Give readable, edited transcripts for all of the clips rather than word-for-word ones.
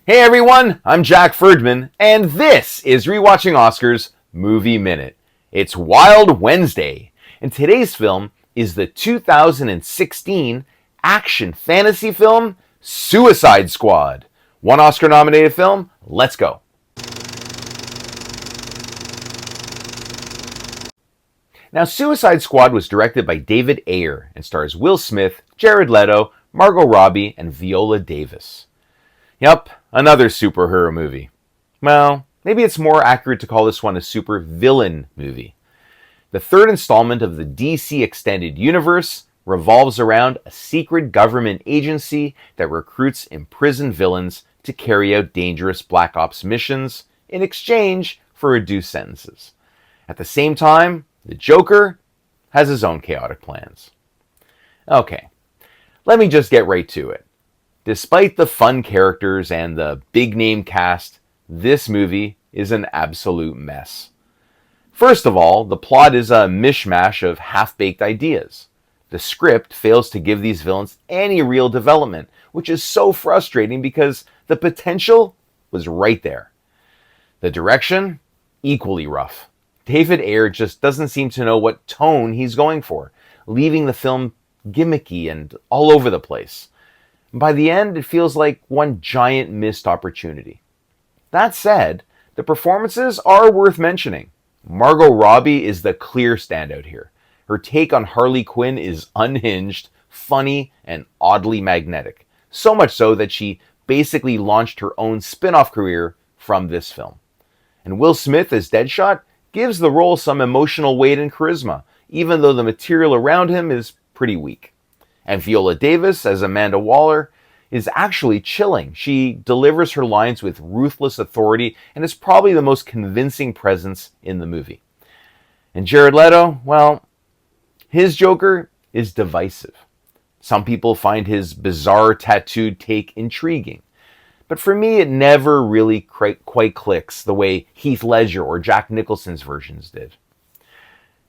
Hey everyone, I'm Jack Ferdman, and this is Rewatching Oscars Movie Minute. It's Wild Wednesday, and today's film is the 2016 action fantasy film Suicide Squad. One Oscar-nominated film, let's go. Now, Suicide Squad was directed by David Ayer and stars Will Smith, Jared Leto, Margot Robbie, and Viola Davis. Yup, another superhero movie. Well, maybe it's more accurate to call this one a super villain movie. The third installment of the DC Extended Universe revolves around a secret government agency that recruits imprisoned villains to carry out dangerous Black Ops missions in exchange for reduced sentences. At the same time, the Joker has his own chaotic plans. Okay, let me just get right to it. Despite the fun characters and the big-name cast, this movie is an absolute mess. First of all, the plot is a mishmash of half-baked ideas. The script fails to give these villains any real development, which is so frustrating because the potential was right there. The direction, equally rough. David Ayer just doesn't seem to know what tone he's going for, leaving the film gimmicky and all over the place. By the end, it feels like one giant missed opportunity. That said, the performances are worth mentioning. Margot Robbie is the clear standout here. Her take on Harley Quinn is unhinged, funny, and oddly magnetic. So much so that she basically launched her own spin-off career from this film. And Will Smith as Deadshot gives the role some emotional weight and charisma, even though the material around him is pretty weak. And Viola Davis as Amanda Waller is actually chilling. She delivers her lines with ruthless authority and is probably the most convincing presence in the movie. And Jared Leto, well, his Joker is divisive. Some people find his bizarre tattooed take intriguing. But for me, it never really quite clicks the way Heath Ledger or Jack Nicholson's versions did.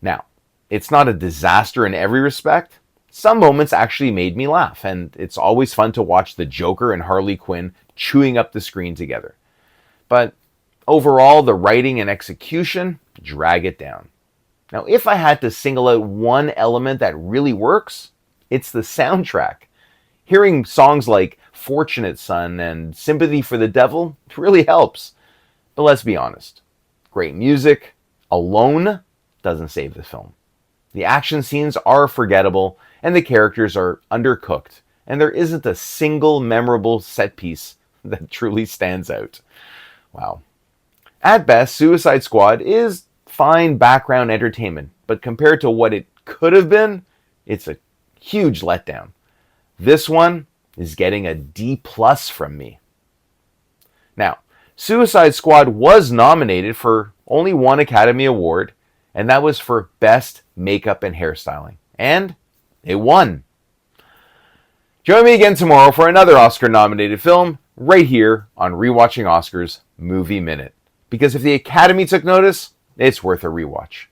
Now, it's not a disaster in every respect. Some moments actually made me laugh, and it's always fun to watch the Joker and Harley Quinn chewing up the screen together. But overall, the writing and execution drag it down. Now, if I had to single out one element that really works, it's the soundtrack. Hearing songs like Fortunate Son and Sympathy for the Devil really helps. But let's be honest, great music alone doesn't save the film. The action scenes are forgettable, and the characters are undercooked, and there isn't a single memorable set piece that truly stands out. Wow. At best, Suicide Squad is fine background entertainment, but compared to what it could have been, it's a huge letdown. This one is getting a D+ from me. Now, Suicide Squad was nominated for only one Academy Award, and that was for Best Makeup and Hairstyling. And it won. Join me again tomorrow for another Oscar-nominated film right here on Rewatching Oscars Movie Minute. Because if the Academy took notice, it's worth a rewatch.